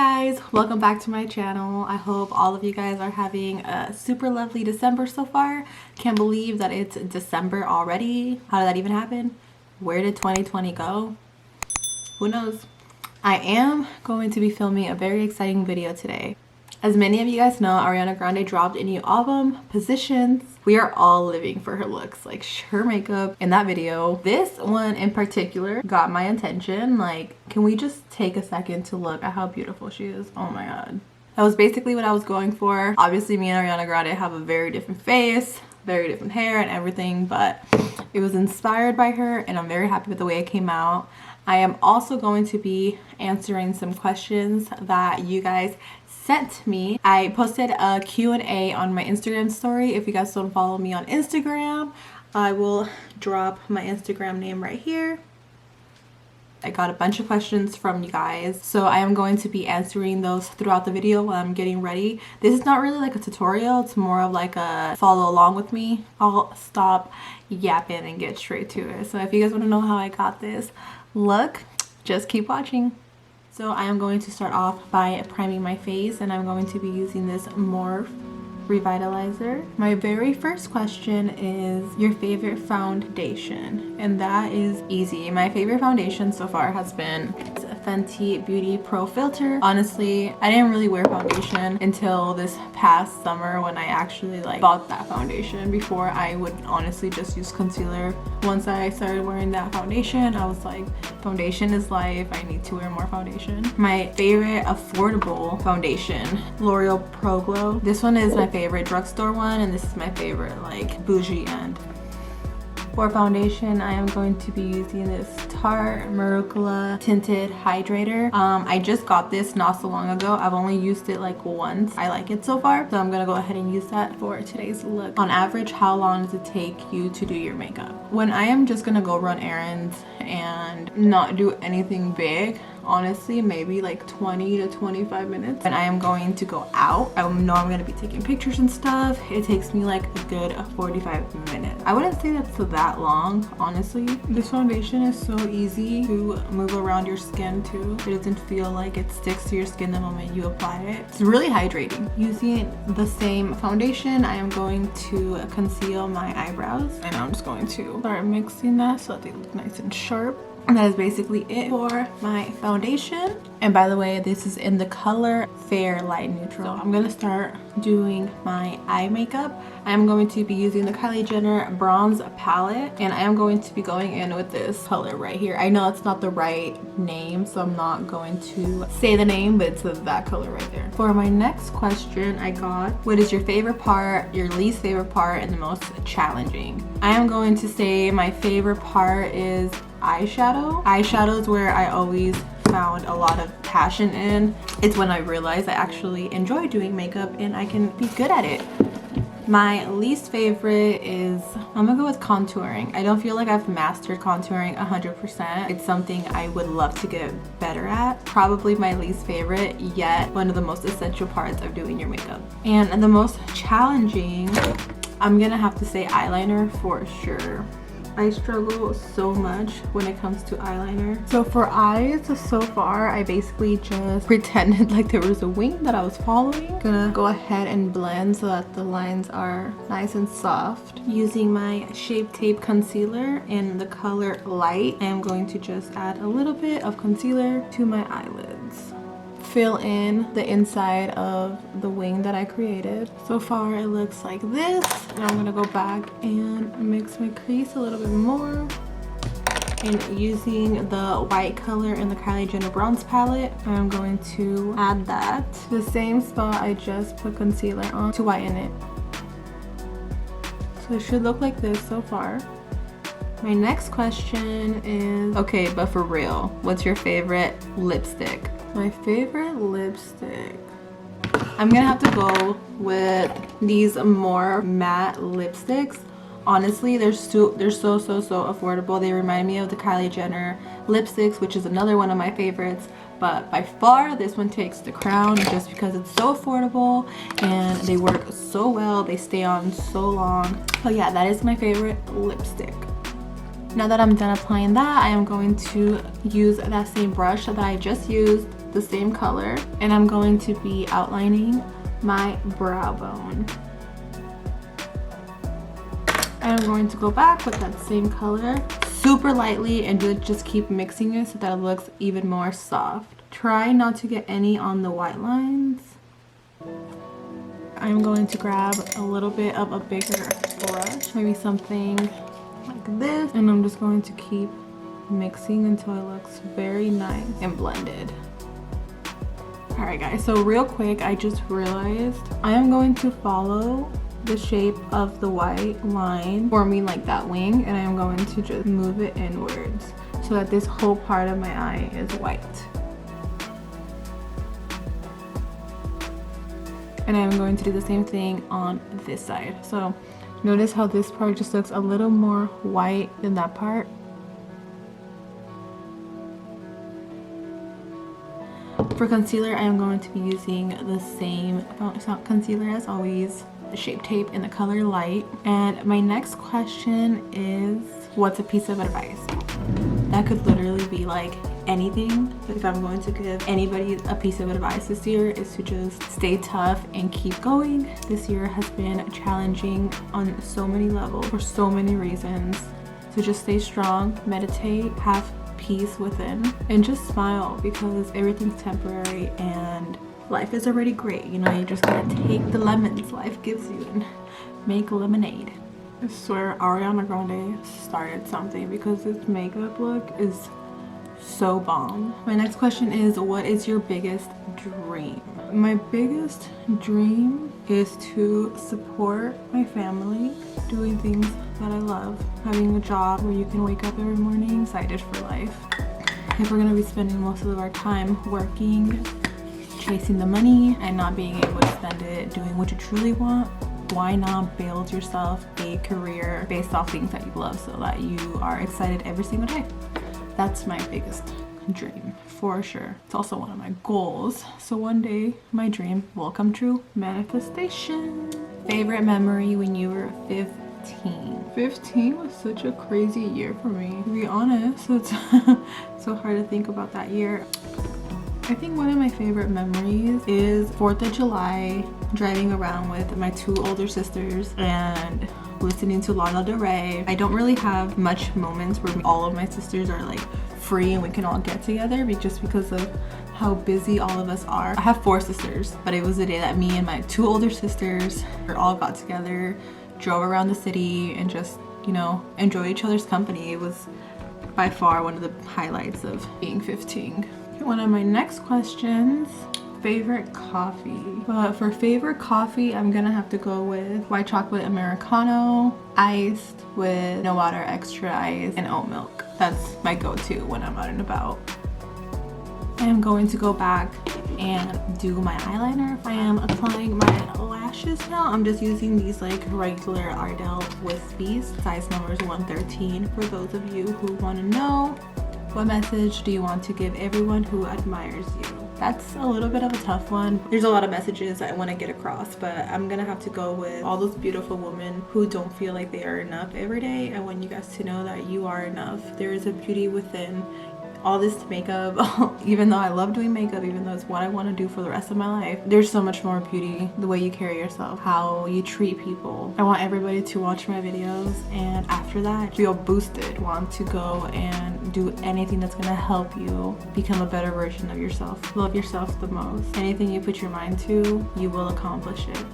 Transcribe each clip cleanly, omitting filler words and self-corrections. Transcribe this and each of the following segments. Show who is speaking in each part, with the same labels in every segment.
Speaker 1: guys, welcome back to my channel. I hope all of you guys are having a super lovely December so far. Can't believe that it's December already. How did that even happen? Where did 2020 go? Who knows? I am going to be filming a very exciting video today. As many of you guys know, Ariana Grande dropped a new album, Positions. We are all living for her looks, like her makeup in that video. This one in particular got my attention. Like, can we just take a second to look at how beautiful she is? Oh my god. That was basically what I was going for. Obviously, me and Ariana Grande have a very different face, very different hair and everything, but it was inspired by her and I'm very happy with the way it came out. I am also going to be answering some questions that you guys sent me. I posted a Q&A on my Instagram story. If you guys don't follow me on Instagram, I will drop my Instagram name right here. I got a bunch of questions from you guys, so I am going to be answering those throughout the video while I'm getting ready. This is not really like a tutorial, it's more of like a follow along with me. I'll stop yapping and get straight to it. So if you guys want to know how I got this look, just keep watching. So I am going to start off by priming my face, and I'm going to be using this Morphe Revitalizer. My very first question is your favorite foundation, and that is easy. My favorite foundation so far has been Fenty Beauty Pro Filter. Honestly, I didn't really wear foundation until this past summer when I actually bought that foundation. Before, I would honestly just use concealer. Once I started wearing that foundation, I was like, foundation is life. I need to wear more foundation. My favorite affordable foundation, L'Oreal Pro Glow. This one is my favorite drugstore one, and this is my favorite bougie end. For foundation, I am going to be using this Tarte Marula Tinted Hydrator. I just got this not so long ago. I've only used it once. I like it so far, so I'm gonna go ahead and use that for today's look. On average, how long does it take you to do your makeup? When I am just gonna go run errands and not do anything big, honestly, maybe 20 to 25 minutes. When I am going to go out, I know I'm gonna be taking pictures and stuff, it takes me a good 45 minutes. I wouldn't say that's that long, honestly. This foundation is so easy to move around your skin too. It doesn't feel like it sticks to your skin the moment you apply it. It's really hydrating. Using the same foundation, I am going to conceal my eyebrows, and I'm just going to start mixing that so that they look nice and sharp. And that is basically it for my foundation. And by the way, this is in the color Fair Light Neutral. So I'm gonna start doing my eye makeup. I am going to be using the Kylie Jenner Bronze Palette, and I am going to be going in with this color right here. I know it's not the right name, so I'm not going to say the name, but it's that color right there. For my next question, I got, what is your favorite part, your least favorite part, and the most challenging? I am going to say my favorite part is eyeshadow. Eyeshadow is where I always found a lot of passion in. It's when I realized I actually enjoy doing makeup and I can be good at it. My least favorite is, I'm gonna go with contouring. I don't feel like I've mastered contouring 100%. It's something I would love to get better at. Probably my least favorite, yet one of the most essential parts of doing your makeup. And the most challenging, I'm gonna have to say eyeliner for sure. I struggle so much when it comes to eyeliner. So for eyes, so far, I basically just pretended like there was a wing that I was following. Gonna go ahead and blend so that the lines are nice and soft. Using my Shape Tape concealer in the color Light, I am going to just add a little bit of concealer to my eyelids. Fill in the inside of the wing that I created. So far it looks like this. Now I'm gonna go back and mix my crease a little bit more. And using the white color in the Kylie Jenner Bronze Palette, I'm going to add that to the same spot I just put concealer on to whiten it. So it should look like this so far. My next question is, okay, but for real, what's your favorite lipstick? My favorite lipstick, I'm gonna have to go with these more matte lipsticks. Honestly, they're so affordable. They remind me of the Kylie Jenner lipsticks, which is another one of my favorites, but by far this one takes the crown just because it's so affordable and they work so well. They stay on so long. But yeah, that is my favorite lipstick. Now that I'm done applying that, I am going to use that same brush that I just used the same color, and I'm going to be outlining my brow bone. I'm going to go back with that same color super lightly and just keep mixing it so that it looks even more soft. Try not to get any on the white lines. I'm going to grab a little bit of a bigger brush, maybe something like this, and I'm just going to keep mixing until it looks very nice and blended. Alright guys, so real quick, I just realized I am going to follow the shape of the white line forming like that wing, and I am going to just move it inwards so that this whole part of my eye is white. And I'm going to do the same thing on this side. So notice how this part just looks a little more white than that part. For concealer, I am going to be using the same concealer as always, the Shape Tape in the color Light. And my next question is, what's a piece of advice? That could literally be like anything. If I'm going to give anybody a piece of advice this year, is to just stay tough and keep going. This year has been challenging on so many levels for so many reasons. So just stay strong, meditate, have peace within, and just smile, because everything's temporary and life is already great. You know, you just gotta take the lemons life gives you and make lemonade. I swear Ariana Grande started something, because this makeup look is so bomb. My next question is, what is your biggest dream? My biggest dream is to support my family, doing things that I love, having a job where you can wake up every morning excited for life. If we're gonna be spending most of our time working, chasing the money, and not being able to spend it doing what you truly want, why not build yourself a career based off things that you love so that you are excited every single day? That's my biggest dream for sure. It's also one of my goals. So one day my dream will come true. Manifestation. Favorite memory when you were 15? 15 was such a crazy year for me, to be honest. It's so hard to think about that year. I think one of my favorite memories is 4th of July, driving around with my 2 older sisters and listening to Lana Del Rey. I don't really have much moments where all of my sisters are like free and we can all get together, just because of how busy all of us are. I have 4 sisters, but it was the day that me and my 2 older sisters all got together, drove around the city, and just, you know, enjoy each other's company. It was by far one of the highlights of being 15. One of my next questions, favorite coffee. But for favorite coffee, I'm gonna have to go with white chocolate Americano, iced with no water, extra ice, and oat milk. That's my go-to when I'm out and about. I am going to go back and do my eyeliner. I am applying my lashes now. I'm just using these like regular Ardell Wispies, size number is 113, for those of you who want to know. What message do you want to give everyone who admires you? That's a little bit of a tough one. There's a lot of messages I want to get across, but I'm gonna have to go with all those beautiful women who don't feel like they are enough every day. I want you guys to know that you are enough. There is a beauty within all this makeup. Even though I love doing makeup, even though it's what I want to do for the rest of my life, there's so much more beauty. The way you carry yourself, how you treat people. I want everybody to watch my videos and after that feel boosted, want to go and do anything that's going to help you become a better version of yourself. Love yourself the most. Anything you put your mind to, you will accomplish it.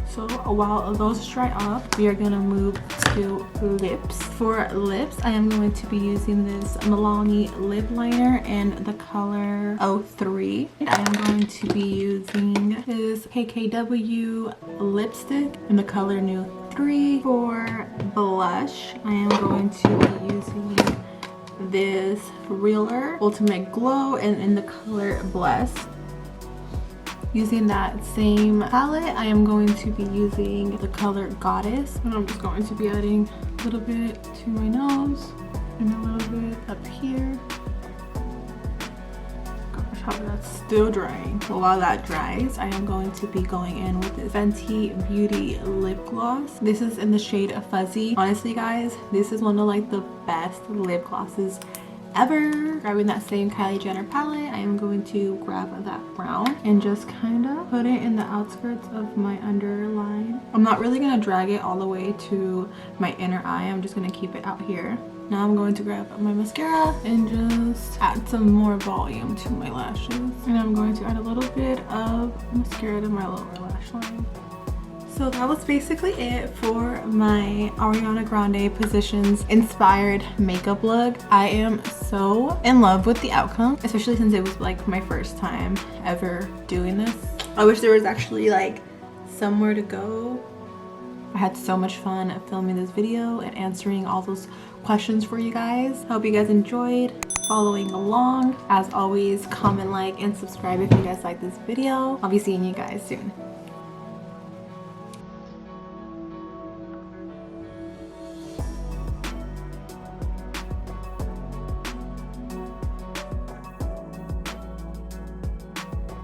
Speaker 1: So while those dry up, we are gonna move to lips. For lips, I am going to be using this Milani lip liner in the color 03. I am going to be using this KKW lipstick in the color Nude 3. For blush, I am going to be using this Realer Ultimate Glow and in the color Bless. Using that same palette, I am going to be using the color Goddess, and I'm just going to be adding a little bit to my nose and a little bit up here. Gosh, how that's still drying. So while that dries, I am going to be going in with this Fenty Beauty lip gloss. This is in the shade of Fuzzy. Honestly guys, this is one of like the best lip glosses ever. Grabbing that same Kylie Jenner palette, I am going to grab that brown and just kind of put it in the outskirts of my underline. I'm not really gonna drag it all the way to my inner eye. I'm just gonna keep it out here. Now I'm going to grab my mascara and just add some more volume to my lashes. And I'm going to add a little bit of mascara to my lower lash line. So that was basically it for my Ariana Grande Positions inspired makeup look. I am so in love with the outcome, especially since it was like my first time ever doing this. I wish there was actually like somewhere to go. I had so much fun filming this video and answering all those questions for you guys. I hope you guys enjoyed following along. As always, comment, like, and subscribe if you guys like this video. I'll be seeing you guys soon.